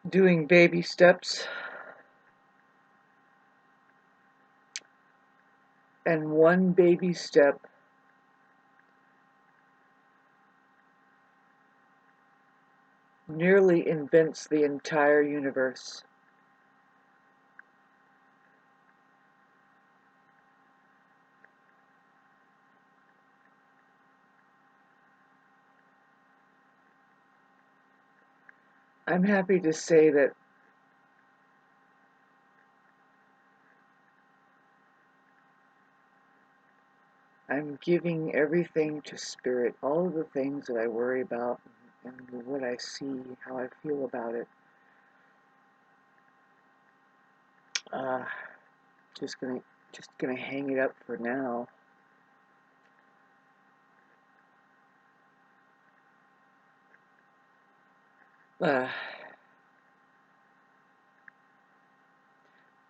doing baby steps, and one baby step nearly invents the entire universe. I'm happy to say that I'm giving everything to spirit, all of the things that I worry about and what I see, how I feel about it. Uh, just gonna hang it up for now. Uh,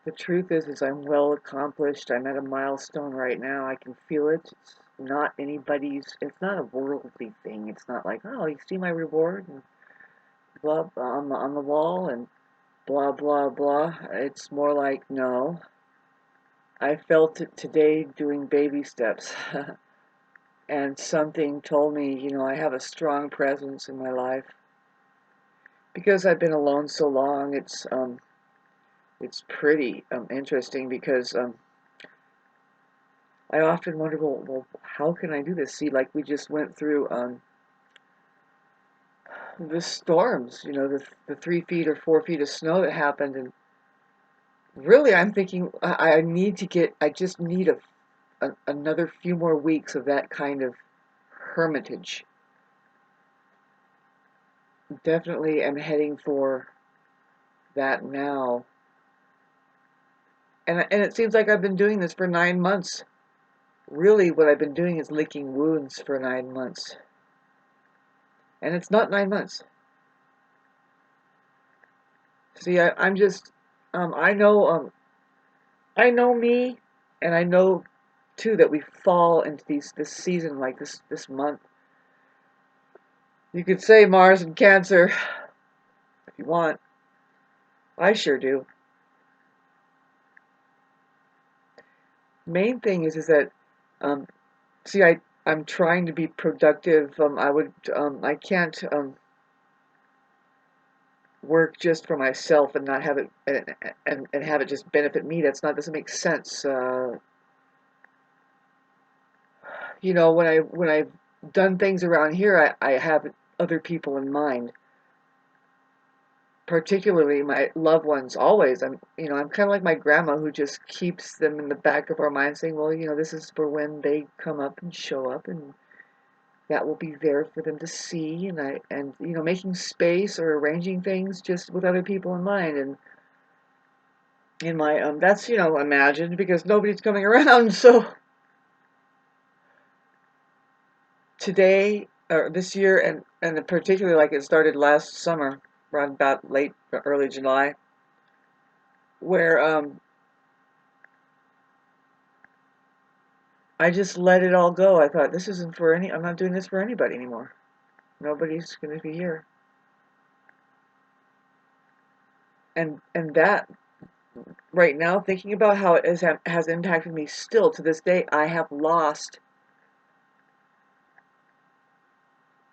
the truth is I'm well accomplished. I'm at a milestone right now. I can feel it. It's not anybody's. It's not a worldly thing. It's not like, oh, you see my reward and blah, blah on the wall and blah blah blah. It's more like, no. I felt it today doing baby steps. And something told me, I have a strong presence in my life. Because I've been alone so long, it's pretty interesting because I often wonder, well, how can I do this? See, like we just went through the storms, the 3 feet or 4 feet of snow that happened, and really, I'm thinking I just need another few more weeks of that kind of hermitage. Definitely am heading for that now. And it seems like I've been doing this for 9 months. Really, what I've been doing is licking wounds for 9 months. And it's not 9 months. See, I'm just, I know me, and I know too that we fall into this season, like this month. You could say Mars and Cancer if you want. I sure do. Main thing is that, um, see, I'm trying to be productive. I can't work just for myself and not have it and have it just benefit me. Doesn't make sense. When I've done things around here, I have other people in mind, particularly my loved ones. Always, I'm kind of like my grandma who just keeps them in the back of our mind, saying, well, this is for when they come up and show up, and that will be there for them to see, and making space or arranging things just with other people in mind. And in my that's imagined because nobody's coming around. So today or this year, and particularly like it started last summer around about late early July, where I just let it all go. I thought, this isn't for I'm not doing this for anybody anymore. Nobody's going to be here. And that right now, thinking about how it has impacted me, still to this day I have lost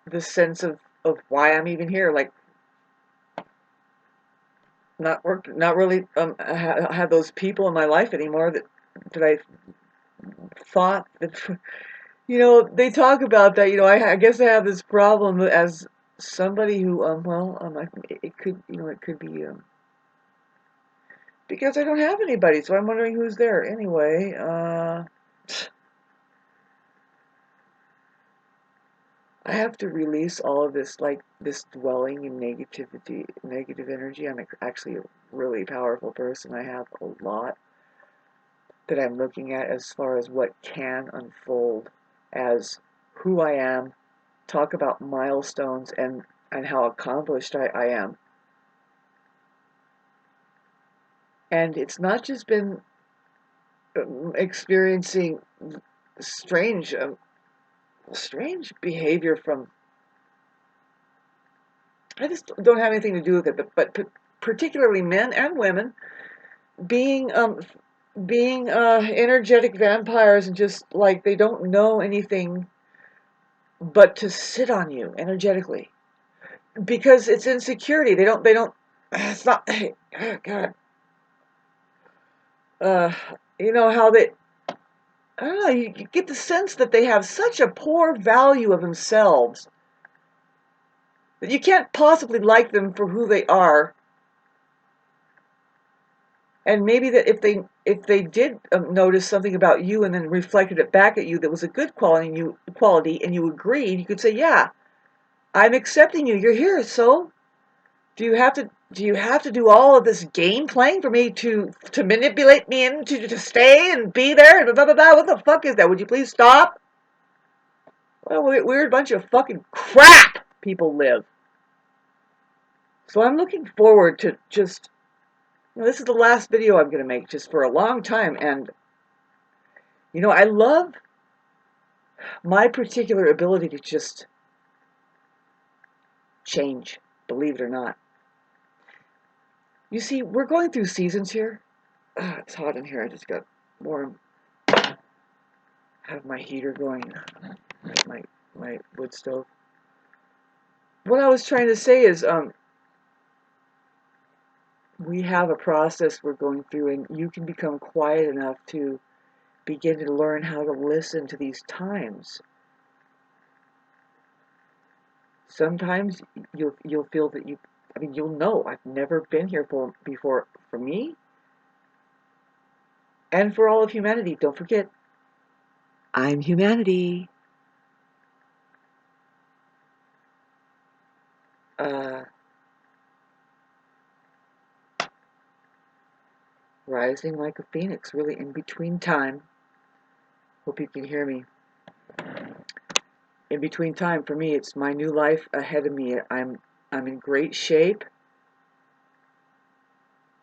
the sense of why I'm even here. Like, not really have those people in my life anymore that I thought that, they talk about that. I guess I have this problem as somebody who it could, it could be because I don't have anybody, so I'm wondering who's there anyway. I have to release all of this, like this dwelling in negative energy. I'm actually a really powerful person. I have a lot that I'm looking at as far as what can unfold as who I am, talk about milestones and how accomplished I am. And it's not just been experiencing strange, strange behavior from, I just don't have anything to do with it, but particularly men and women, being energetic vampires and just like they don't know anything but to sit on you energetically because it's insecurity. They don't. It's not. Oh God. Uh, you know how they. I don't know. You get the sense that they have such a poor value of themselves that you can't possibly like them for who they are. And maybe that if they did notice something about you and then reflected it back at you that was a good quality and you agreed, you could say, yeah, I'm accepting you. You're here. So do you have to do all of this game playing for me to manipulate me into to stay and be there and blah blah blah? What the fuck is that? Would you please stop? What a weird bunch of fucking crap people live. So I'm looking forward to just. This is the last video I'm going to make just for a long time, and I love my particular ability to just change, believe it or not. You see, we're going through seasons here. It's hot in here. I just got warm. Have my heater going. My wood stove. What I was trying to say is, we have a process we're going through, and you can become quiet enough to begin to learn how to listen to these times. Sometimes you'll feel that you'll know I've never been here before. For me and for all of humanity. Don't forget, I'm humanity. Rising like a phoenix, really in between time. Hope you can hear me. In between time, for me, it's my new life ahead of me. I'm in great shape.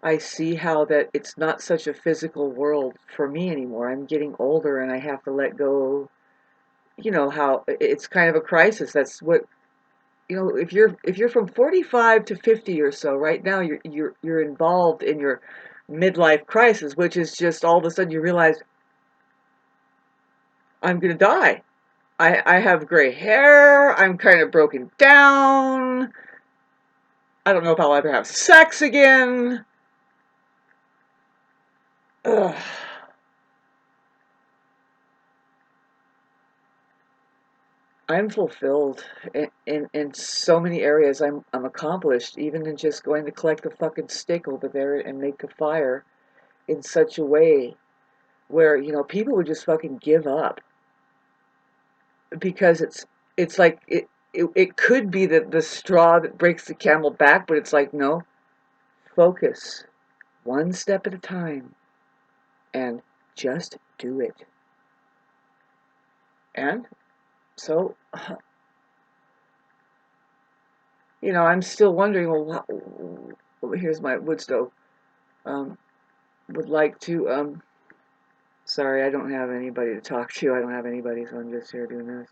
I see how that it's not such a physical world for me anymore. I'm getting older and I have to let go. How it's kind of a crisis. That's what if you're from 45 to 50 or so right now, you're involved in your midlife crisis, which is just all of a sudden you realize I'm going to die. I have gray hair. I'm kind of broken down. I don't know if I'll ever have sex again. Ugh. I'm fulfilled in so many areas. I'm accomplished, even in just going to collect the fucking stick over there and make a fire in such a way where people would just fucking give up because it's like it could be the straw that breaks the camel back, but it's like, no, focus one step at a time and just do it. And so I'm still wondering, well, here's my wood stove. Would like to sorry, I don't have anybody to talk to. I don't have anybody, so I'm just here doing this.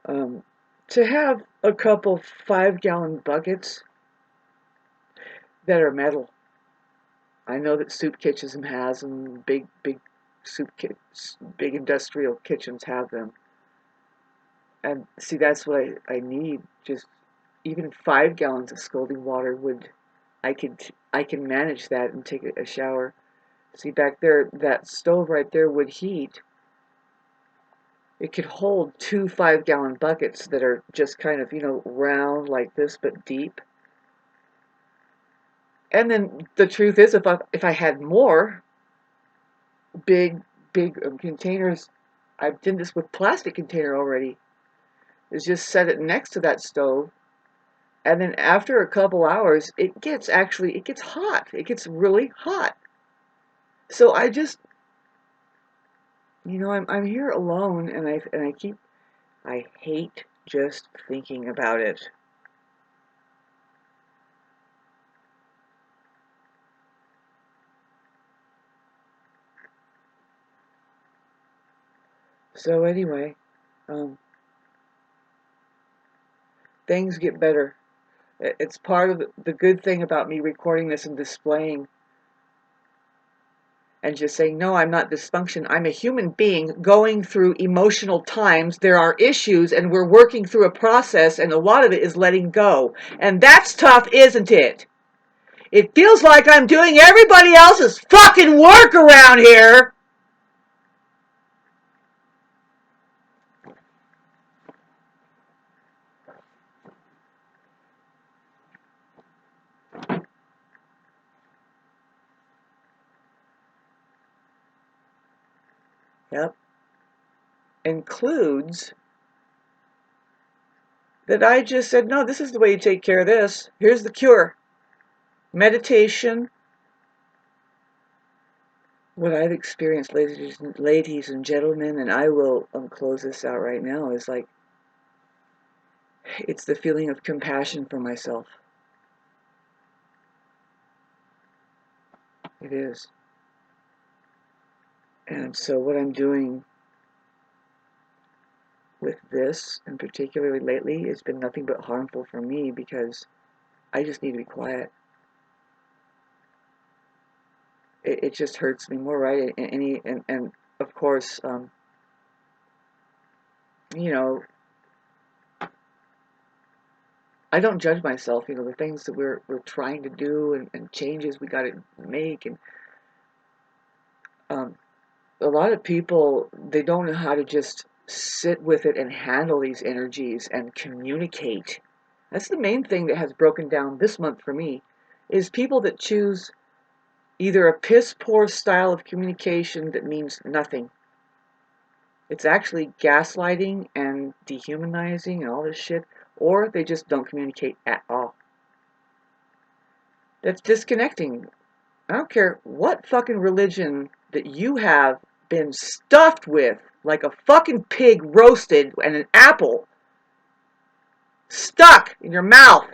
To have a couple 5-gallon buckets that are metal. I know that soup kitchens has them, big big industrial kitchens have them. And see, that's what I need. Just even 5 gallons of scalding water I can manage that and take a shower. See, back there, that stove right there would heat. It could hold 2 5-gallon buckets that are just kind of, round like this but deep. And then the truth is, if I had more big containers, I've done this with plastic container already. Is just set it next to that stove, and then after a couple hours, it gets hot. It gets really hot. So I just, I'm here alone, and I hate just thinking about it. So anyway, things get better. It's part of the good thing about me recording this and displaying and just saying, no, I'm not dysfunction. I'm a human being going through emotional times. There are issues and we're working through a process, and a lot of it is letting go. And that's tough, isn't it? It feels like I'm doing everybody else's fucking work around here. Yep. Includes that I just said, no, this is the way you take care of this. Here's the cure. Meditation. What I've experienced, ladies and gentlemen, and I will close this out right now, is like, it's the feeling of compassion for myself. It is. And so what I'm doing with this, and particularly lately, has been nothing but harmful for me, because I just need to be quiet. It just hurts me more, right? And of course, you know, I don't judge myself. You know, the things that we're trying to do, and changes we got to make, and um, a lot of people, they don't know how to just sit with it and handle these energies and communicate. That's the main thing that has broken down this month for me, is people that choose either a piss poor style of communication that means nothing. It's actually gaslighting and dehumanizing and all this shit, or they just don't communicate at all. That's disconnecting. I don't care what fucking religion that you have been stuffed with, like a fucking pig roasted and an apple stuck in your mouth.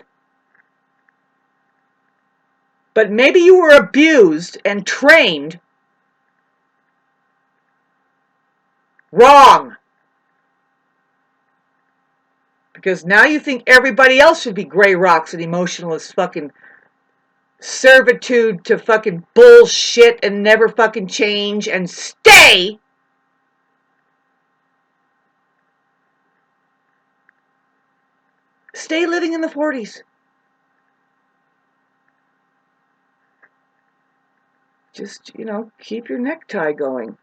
But maybe you were abused and trained wrong. Because now you think everybody else should be gray rocks and emotional as fucking servitude to fucking bullshit and never fucking change and stay living in the 40s. Just, keep your necktie going.